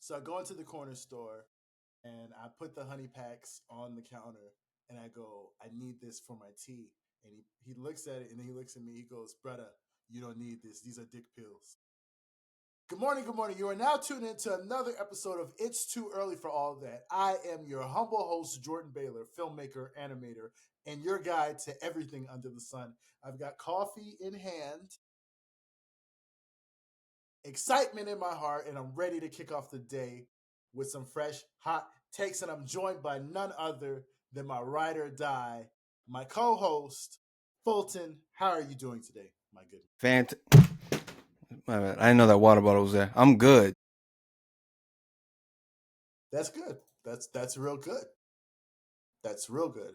So I go into the corner store and I put the honey packs on the counter and I go, I need this for my tea. And he looks at it and then he looks at me. He goes, brother, you don't need this. These are dick pills. Good morning, good morning. You are now tuned into another episode of It's Too Early for All That. I am your humble host, Jordan Baylor, filmmaker, animator, and your guide to everything under the sun. I've got coffee in hand, excitement in my heart, and I'm ready to kick off the day with some fresh, hot takes. And I'm joined by none other than my ride or die, my co-host, Fulton. How are you doing today, my good? My bad. I didn't know that water bottle was there. I'm good. That's good. That's real good. That's real good.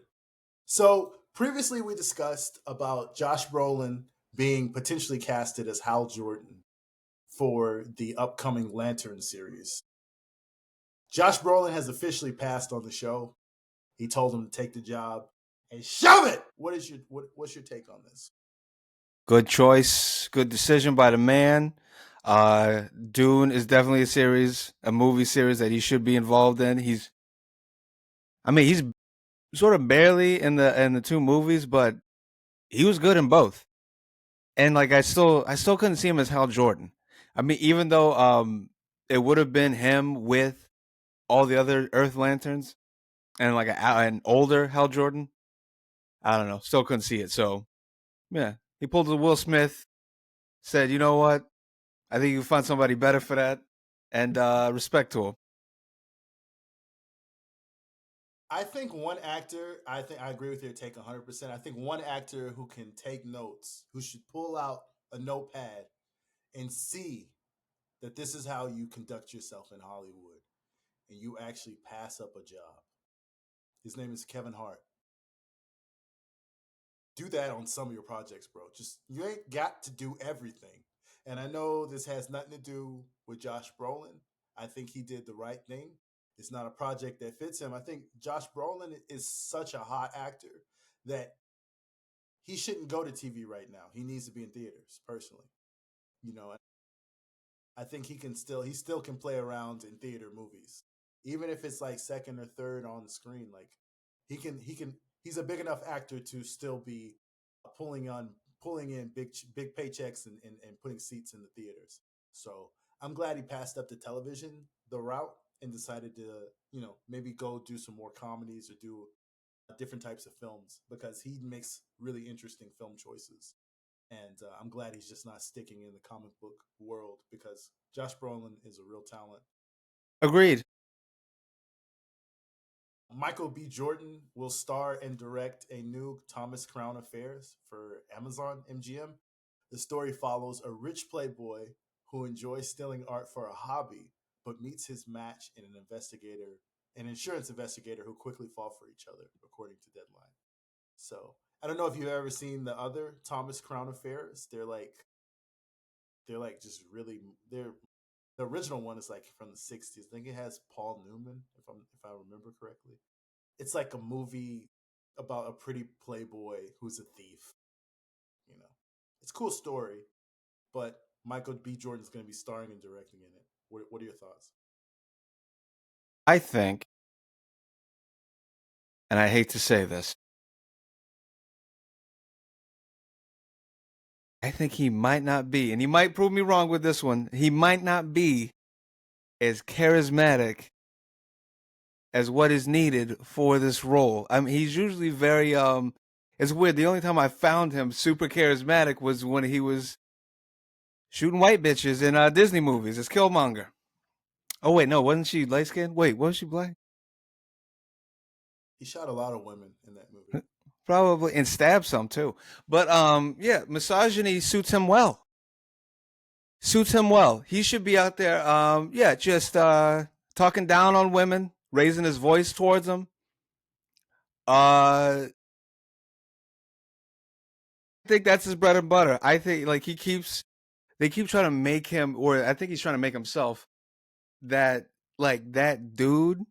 So previously we discussed about Josh Brolin being potentially casted as Hal Jordan for the upcoming Lantern series. Josh Brolin has officially passed on the show. He told him to take the job and shove it. What's your take on this? Good choice. Good decision by the man. Dune is definitely a movie series that he should be involved in. He's sort of barely in the two movies, but he was good in both. And like I still couldn't see him as Hal Jordan. I mean, even though it would have been him with all the other Earth Lanterns and like an older Hal Jordan. I don't know. Still couldn't see it. So yeah, he pulled the Will Smith. Said, you know what? I think you can find somebody better for that. And respect to him. I think I agree with your take 100%. I think one actor who can take notes, who should pull out a notepad and see that this is how you conduct yourself in Hollywood and you actually pass up a job. His name is Kevin Hart. Do that on some of your projects, bro. Just you ain't got to do everything. And I know this has nothing to do with Josh Brolin. I think he did the right thing. It's not a project that fits him. I think Josh Brolin is such a hot actor that he shouldn't go to TV right now. He needs to be in theaters, personally. You know, I think he still can play around in theater movies. Even if it's like second or third on the screen, like he's a big enough actor to still be pulling on pulling in big paychecks and putting seats in the theaters. So I'm glad he passed up the television the route and decided to, maybe go do some more comedies or do different types of films because he makes really interesting film choices. And I'm glad he's just not sticking in the comic book world because Josh Brolin is a real talent. Agreed. Michael B. Jordan will star and direct a new Thomas Crown Affairs for Amazon MGM. The story follows a rich playboy who enjoys stealing art for a hobby, but meets his match in an insurance investigator who quickly fall for each other, according to Deadline. So I don't know if you've ever seen the other Thomas Crown Affairs. They're like just really they're the original one is like from the 60s. I think it has Paul Newman, if I remember correctly. It's like a movie about a pretty playboy who's a thief. You know, it's a cool story, but Michael B. Jordan's going to be starring and directing in it. What are your thoughts? I think, and I hate to say this, I think he might not be, and he might prove me wrong with this one. He might not be as charismatic as what is needed for this role. I mean, he's usually very it's weird. The only time I found him super charismatic was when he was shooting white bitches in Disney movies as Killmonger. Oh wait, no, wasn't she light skinned? Wait, was she black? He shot a lot of women in that movie. Probably, and stabbed some too. But yeah, misogyny suits him well. Suits him well. He should be out there yeah, just talking down on women, raising his voice towards them. I think that's his bread and butter. I think like they keep trying to make him, or I think he's trying to make himself that like that dude.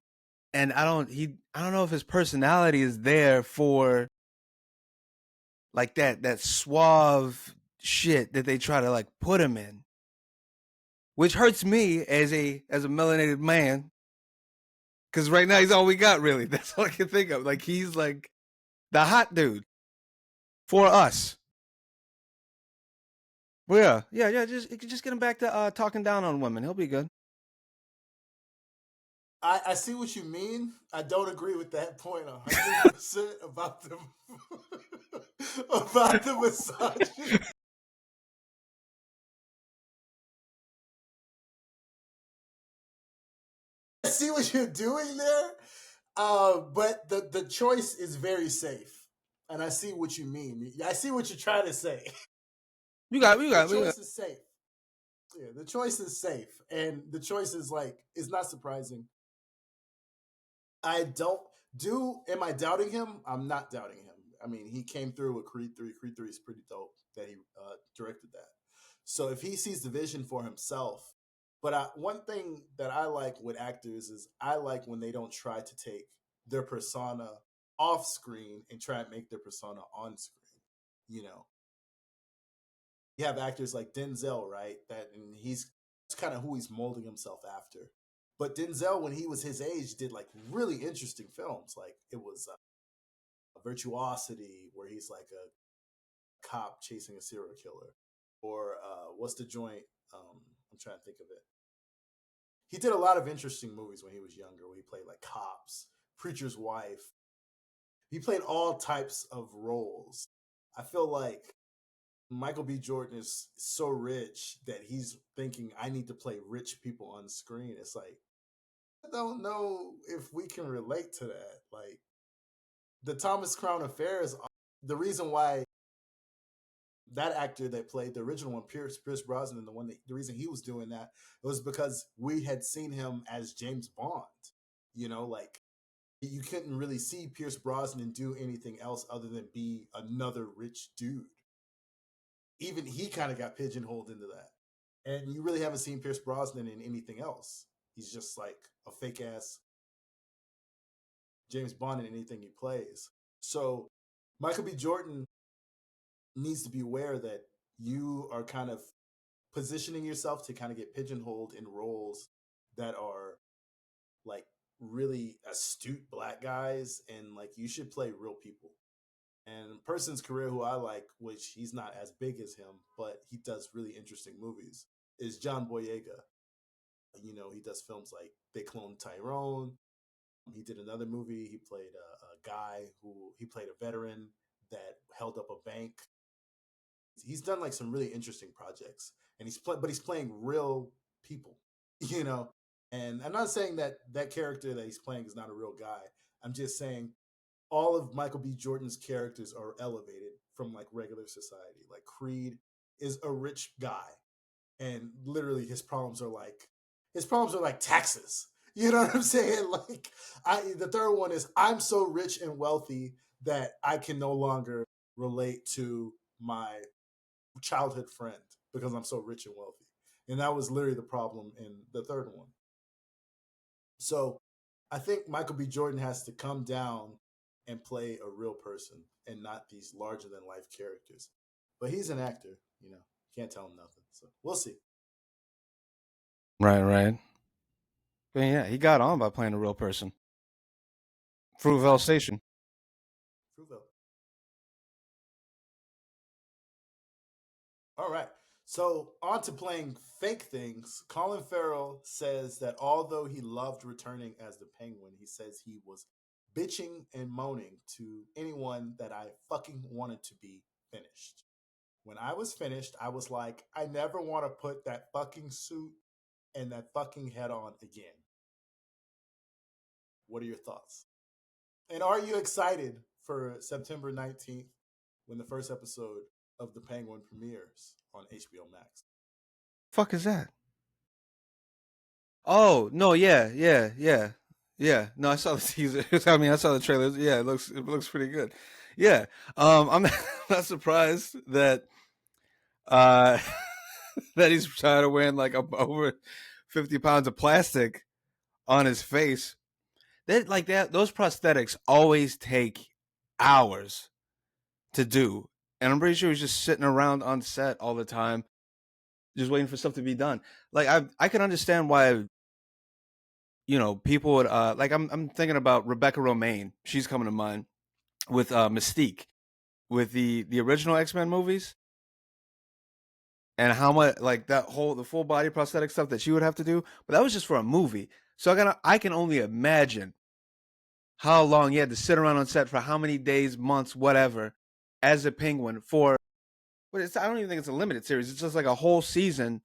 And I don't know if his personality is there for like that suave shit that they try to like put him in. which hurts me as a melanated man, because right now he's all we got. Really, that's all I can think of. Like he's like the hot dude for us. Well, yeah. Just get him back to talking down on women. He'll be good. I see what you mean. I don't agree with that point 100% about the about the misogyny. I see what you're doing there, but the choice is very safe, and I see what you mean. I see what you're trying to say. The We got. choice is safe. Yeah, the choice is safe, and the choice is like is not surprising. I don't do. Am I doubting him? I'm not doubting him. I mean, he came through with Creed 3. Creed 3 is pretty dope that he directed that. So if he sees the vision for himself, but one thing that I like with actors is I like when they don't try to take their persona off screen and try and make their persona on screen. You know, you have actors like Denzel, right? That and he's kind of who he's molding himself after. But Denzel, when he was his age, did like really interesting films. Like it was Virtuosity, where he's like a cop chasing a serial killer, or what's the joint? I'm trying to think of it. He did a lot of interesting movies when he was younger, where he played like cops, preacher's wife. He played all types of roles. I feel like Michael B. Jordan is so rich that he's thinking, I need to play rich people on screen. It's like, I don't know if we can relate to that. Like, the Thomas Crown Affair is the reason why that actor that played the original one, Pierce Brosnan, the reason he was doing that was because we had seen him as James Bond. You know, like you couldn't really see Pierce Brosnan do anything else other than be another rich dude. Even he kind of got pigeonholed into that. And you really haven't seen Pierce Brosnan in anything else. He's just like a fake ass James Bond in anything he plays. So Michael B. Jordan needs to be aware that you are kind of positioning yourself to kind of get pigeonholed in roles that are like really astute black guys, and like you should play real people. And person's career who I like, which he's not as big as him, but he does really interesting movies, is John Boyega. You know, he does films like They Cloned Tyrone. He did another movie. He played a guy who he played a veteran that held up a bank. He's done like some really interesting projects, and but he's playing real people, you know. And I'm not saying that that character that he's playing is not a real guy. I'm just saying all of Michael B. Jordan's characters are elevated from like regular society. Like Creed is a rich guy, and literally his problems are like taxes. You know what I'm saying? Like the third one is I'm so rich and wealthy that I can no longer relate to my childhood friend because I'm so rich and wealthy. And that was literally the problem in the third one. So I think Michael B. Jordan has to come down and play a real person and not these larger than life characters. But he's an actor, you know, can't tell him nothing. So we'll see. Right, right. But yeah, he got on by playing a real person. Fruitvale Station. Fruitvale. All right. So on to playing fake things. Colin Farrell says that although he loved returning as the Penguin, he says he was bitching and moaning to anyone that I fucking wanted to be finished. When I was finished, I was like, I never want to put that fucking suit and that fucking head on again. What are your thoughts? And are you excited for September 19th when the first episode of The Penguin premieres on HBO Max? Fuck is that? Oh no, yeah. No, I saw the teaser. I mean, I saw the trailers. Yeah, it looks pretty good. Yeah, I'm not surprised that uh that he's tired of wearing like over 50 pounds of plastic on his face. That like that those prosthetics always take hours to do, and I'm pretty sure he's just sitting around on set all the time. just waiting for stuff to be done. Like I can understand why people would like I'm thinking about Rebecca Romaine. She's coming to mind with Mystique with the original X-Men movies and how much like the full body prosthetic stuff that she would have to do, but that was just for a movie. So I can only imagine how long you had to sit around on set for how many days, months, whatever, as a penguin for. But I don't even think it's a limited series. It's just like a whole season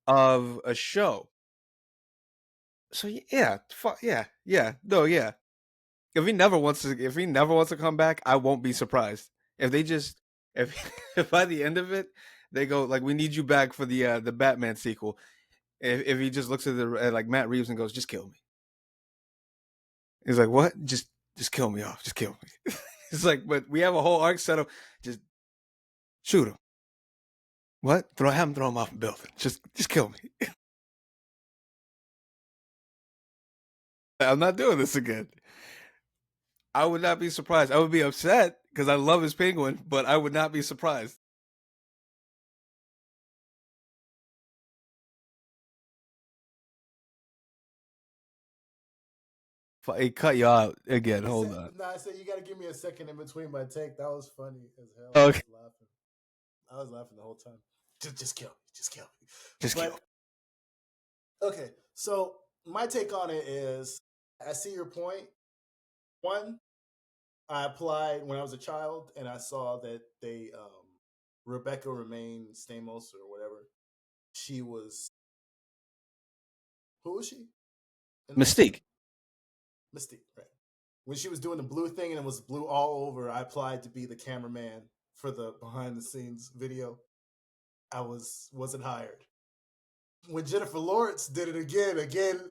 of a show. So yeah, no, yeah. If he never wants to come back, I won't be surprised. If they just if if by the end of it they go like we need you back for the Batman sequel. If he just looks at like Matt Reeves and goes, just kill me. He's like, what? Just kill me off. Just kill me. It's like, but we have a whole arc set up. Just shoot him. What? Have him throw him off a building. Just kill me. I'm not doing this again. I would not be surprised. I would be upset because I love his penguin, but I would not be surprised. If I cut you out again. Hold on. No, I said you got to give me a second in between my take. That was funny as hell. I Okay. was laughing. I was laughing the whole time. Just kill me. Just kill me. Just but, kill. Okay, so my take on it is, I see your point. One, I applied when I was a child, and I saw that they Rebecca Romaine Stamos or whatever. She was who was she? Mystique. Mystique, right? When she was doing the blue thing and it was blue all over, I applied to be the cameraman for the behind the scenes video. I wasn't hired. When Jennifer Lawrence did it again,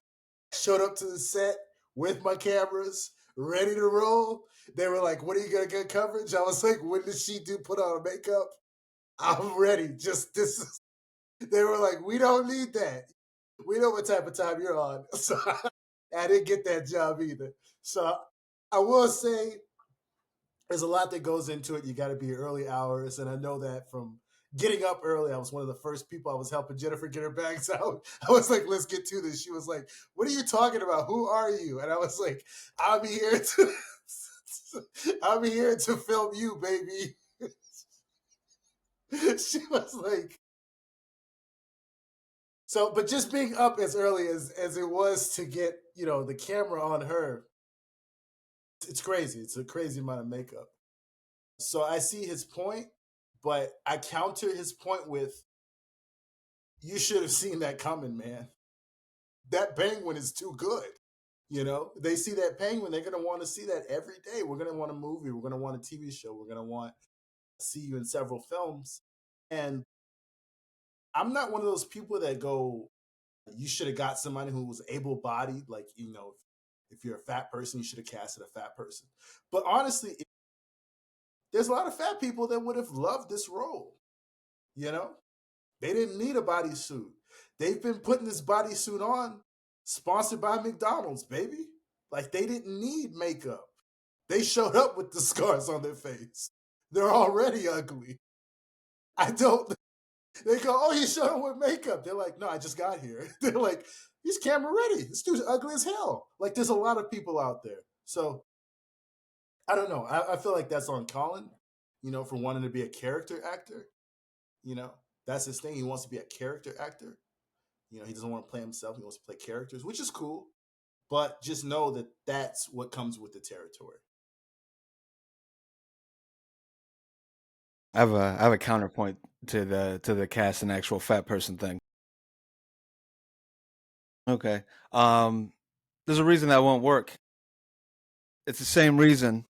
showed up to the set with my cameras, ready to roll. They were like, "When are you gonna get coverage?" I was like, "When does she put on makeup? I'm ready. Just this." They were like, "We don't need that. We know what type of time you're on." So I didn't get that job either. So I will say there's a lot that goes into it. You got to be early hours, and I know that from getting up early. I was one of the first people. I was helping Jennifer get her bags out. I was like, "Let's get to this." She was like, "What are you talking about? Who are you?" And I was like, "I'm here to, I'm here to film you, baby." She was like, so, but just being up as early as it was to get the camera on her, it's crazy. It's a crazy amount of makeup. So I see his point, but I counter his point with, you should have seen that coming, man. That penguin is too good. They see that penguin, they're gonna want to see that every day. We're gonna want a movie, we're gonna want a TV show, we're gonna want to see you in several films. And I'm not one of those people that go, you should have got somebody who was able bodied. Like, if you're a fat person, you should have casted a fat person. But honestly, there's a lot of fat people that would have loved this role. You know, they didn't need a bodysuit. They've been putting this bodysuit on, sponsored by McDonald's, baby. Like, they didn't need makeup. They showed up with the scars on their face. They're already ugly. I don't. They go, "Oh, he showed up with makeup." They're like, "No, I just got here." They're like, "He's camera ready. This dude's ugly as hell." Like, there's a lot of people out there. So I don't know. I feel like that's on Colin, for wanting to be a character actor. You know, that's his thing. He wants to be a character actor. He doesn't want to play himself. He wants to play characters, which is cool. But just know that that's what comes with the territory. I have a counterpoint to the cast and actual fat person thing. Okay. There's a reason that won't work. It's the same reason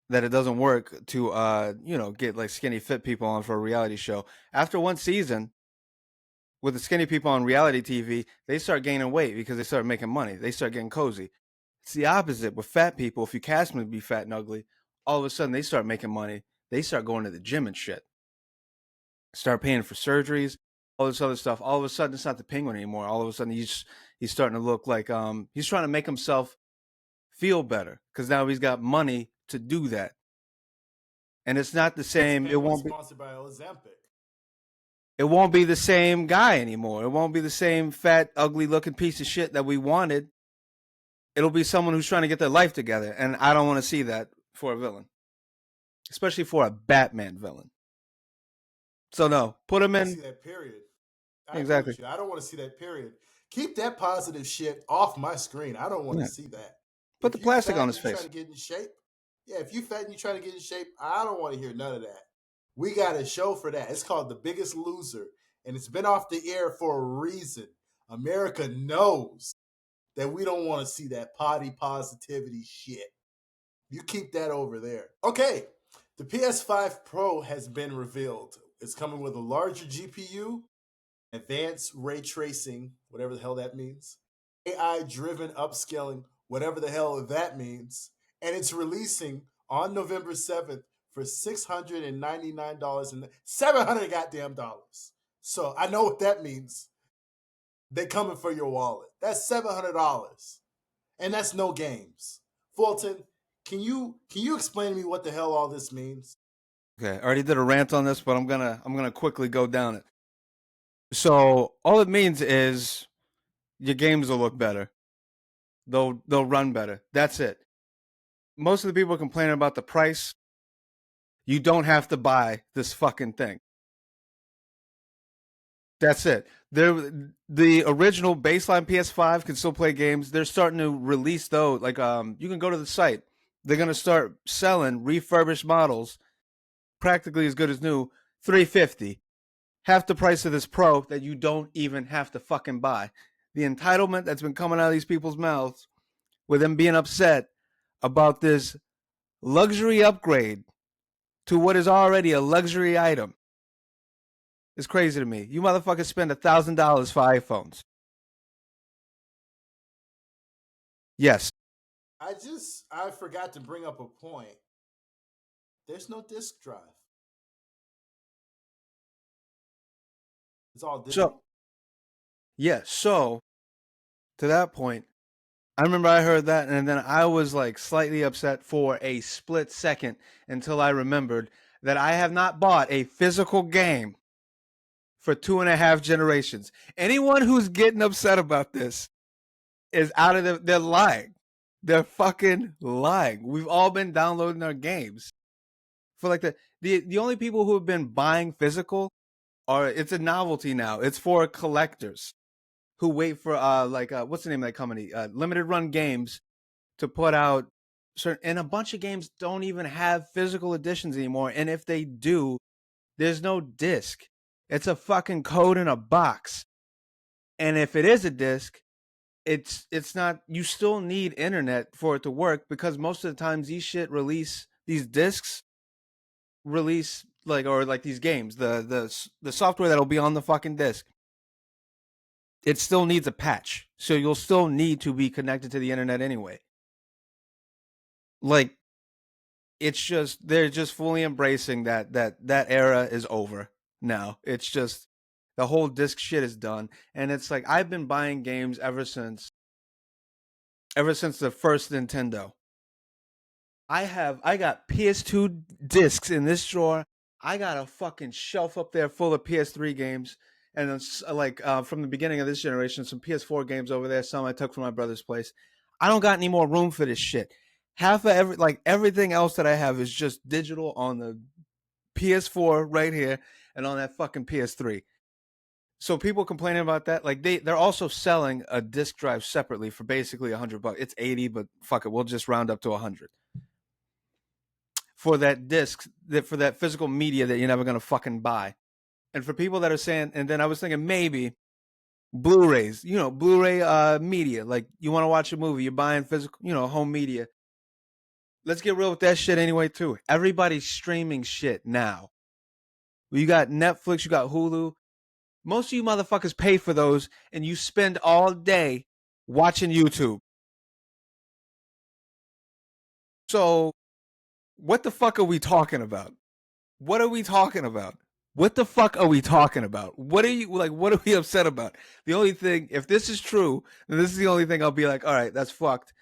that it doesn't work to get like skinny fit people on for a reality show. After one season with the skinny people on reality TV, they start gaining weight because they start making money. They start getting cozy. It's the opposite with fat people. If you cast them to be fat and ugly, all of a sudden they start making money. They start going to the gym and shit. Start paying for surgeries, all this other stuff. All of a sudden, it's not the penguin anymore. All of a sudden, he's starting to look like he's trying to make himself feel better because now he's got money to do that. And it's not the same. It Penguin won't be. sponsored by Ozempic. it won't be the same guy anymore. It won't be the same fat, ugly looking piece of shit that we wanted. It'll be someone who's trying to get their life together. And I don't want to see that for a villain, especially for a Batman villain. So, no, put him I in. see that period. I agree Exactly. with you. I don't want to see that period. Keep that positive shit off my screen. I don't want to Yeah. see that. Put the If you plastic fat on and his you trying face. to get in shape, yeah, if you fat and you trying to get in shape, I don't want to hear none of that. We got a show for that. It's called The Biggest Loser, and it's been off the air for a reason. America knows that we don't want to see that potty positivity shit. You keep that over there. Okay, the PS5 Pro has been revealed. It's coming with a larger GPU, advanced ray tracing, whatever the hell that means, AI driven upscaling, whatever the hell that means, and it's releasing on November 7th for $699 and $700 goddamn dollars. So I know what that means. They coming for your wallet. That's $700. And that's no games. Fulton, can you explain to me what the hell all this means? Okay, I already did a rant on this, but I'm gonna quickly go down it. So all it means is your games will look better. They'll run better. That's it. Most of the people are complaining about the price. You don't have to buy this fucking thing. That's it. The original baseline PS5 can still play games. They're starting to release those. Like you can go to the site. They're gonna start selling refurbished models, practically as good as new, $350, half the price of this Pro that you don't even have to fucking buy. The entitlement that's been coming out of these people's mouths, with them being upset about this luxury upgrade to what is already a luxury item, is crazy to me. You motherfuckers spend $1,000 for iPhones. Yes. I forgot to bring up a point. There's no disk drive. It's all So digital. yeah. So to that point, I remember I heard that, and then I was like slightly upset for a split second until I remembered that I have not bought a physical game for 2.5 generations. Anyone who's getting upset about this is out of they're lying. They're fucking lying. We've all been downloading our games. For like the only people who have been buying physical are, it's a novelty now. It's for collectors who wait for what's the name of that company? Limited Run Games to put out certain, and a bunch of games don't even have physical editions anymore. And if they do, there's no disc. It's a fucking code in a box. And if it is a disc, it's not, you still need internet for it to work, because most of the times these discs release like, or like these games, the software that'll be on the fucking disc, it still needs a patch. So you'll still need to be connected to the internet anyway. Like, it's just, they're just fully embracing that era is over now. It's just the whole disc shit is done. And it's like, I've been buying games ever since the first Nintendo. I got PS2 discs in this drawer. I got a fucking shelf up there full of PS3 games, and then from the beginning of this generation, some PS4 games over there. Some I took from my brother's place. I don't got any more room for this shit. Half of everything else that I have is just digital on the PS4 right here and on that fucking PS3. So people complaining about that, like they're also selling a disc drive separately for basically $100. It's 80, but fuck it, we'll just round up to 100 for that disc, for that physical media that you're never gonna fucking buy. And for people that are saying, and then I was thinking maybe Blu-rays, Blu-ray media, like you want to watch a movie, you're buying physical, home media. Let's get real with that shit anyway too. Everybody's streaming shit now. You got Netflix, you got Hulu. Most of you motherfuckers pay for those, and you spend all day watching YouTube. So what the fuck are we talking about? What are we talking about? What the fuck are we talking about? What are you like? What are we upset about? The only thing, if this is true, then this is the only thing I'll be like, all right, that's fucked.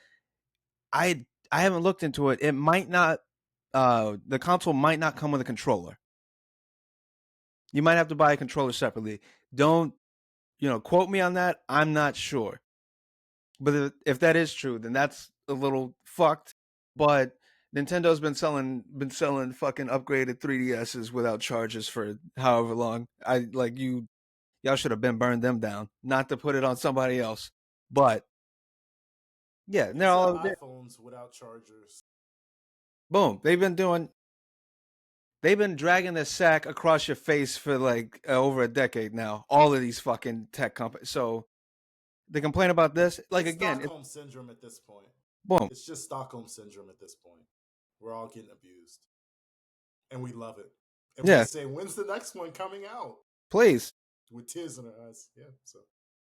I haven't looked into it. It might not. The console might not come with a controller. You might have to buy a controller separately. Don't, quote me on that. I'm not sure. But if that is true, then that's a little fucked. But Nintendo's been selling fucking upgraded 3DSs without charges for however long. Y'all should have been burned them down, not to put it on somebody else. But yeah, These no, iPhones without chargers. boom. They've been dragging the sack across your face for like over a decade now. All of these fucking tech companies. So they complain about this. Like It's again, Stockholm syndrome at this point. boom. It's just Stockholm syndrome at this point. We're all getting abused, and we love it. And we Yeah, say, "When's the next one coming out?" please. With tears in our eyes. Yeah. So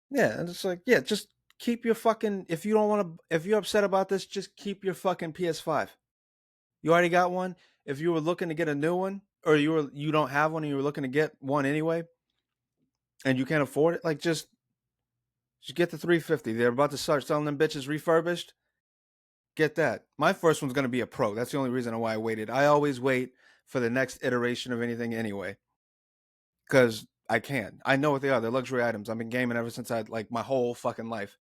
Yeah, and it's like, yeah, just keep your fucking. If you don't want to, if you're upset about this, just keep your fucking PS5. You already got one. If you were looking to get a new one, or you don't have one and you were looking to get one anyway, and you can't afford it, like just get the 350. They're about to start selling them bitches refurbished. Get that. My first one's gonna be a Pro. That's the only reason why I waited. I always wait for the next iteration of anything anyway, because I can. I know what they are. They're luxury items. I've been gaming ever since I like my whole fucking life.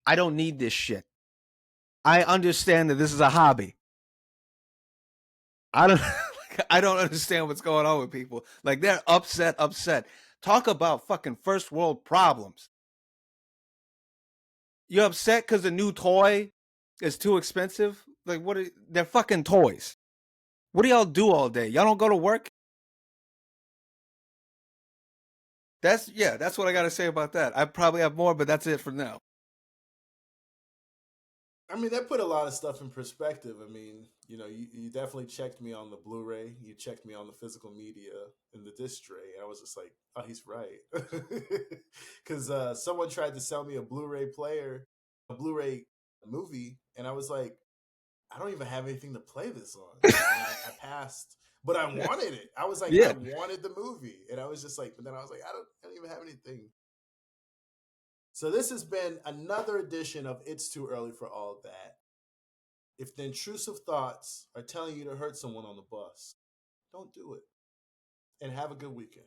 I don't need this shit. I understand that this is a hobby. I don't I don't understand what's going on with people. Like they're upset. Talk about fucking first world problems. You're upset because the new toy is too expensive? Like they're fucking toys. What do y'all do all day? Y'all don't go to work? That's what I gotta say about that. I probably have more, but that's it for now. I mean, that put a lot of stuff in perspective. I mean, you definitely checked me on the Blu-ray. You checked me on the physical media and the disc tray. And I was just like, oh, he's right. Because someone tried to sell me a Blu-ray player, a Blu-ray movie, and I was like, I don't even have anything to play this on. And I passed, but I wanted it. I was like, I Yeah. wanted the movie. And I was just like, but then I was like, I don't even have anything. So this has been another edition of It's Too Early for All That. If the intrusive thoughts are telling you to hurt someone on the bus, don't do it. And have a good weekend.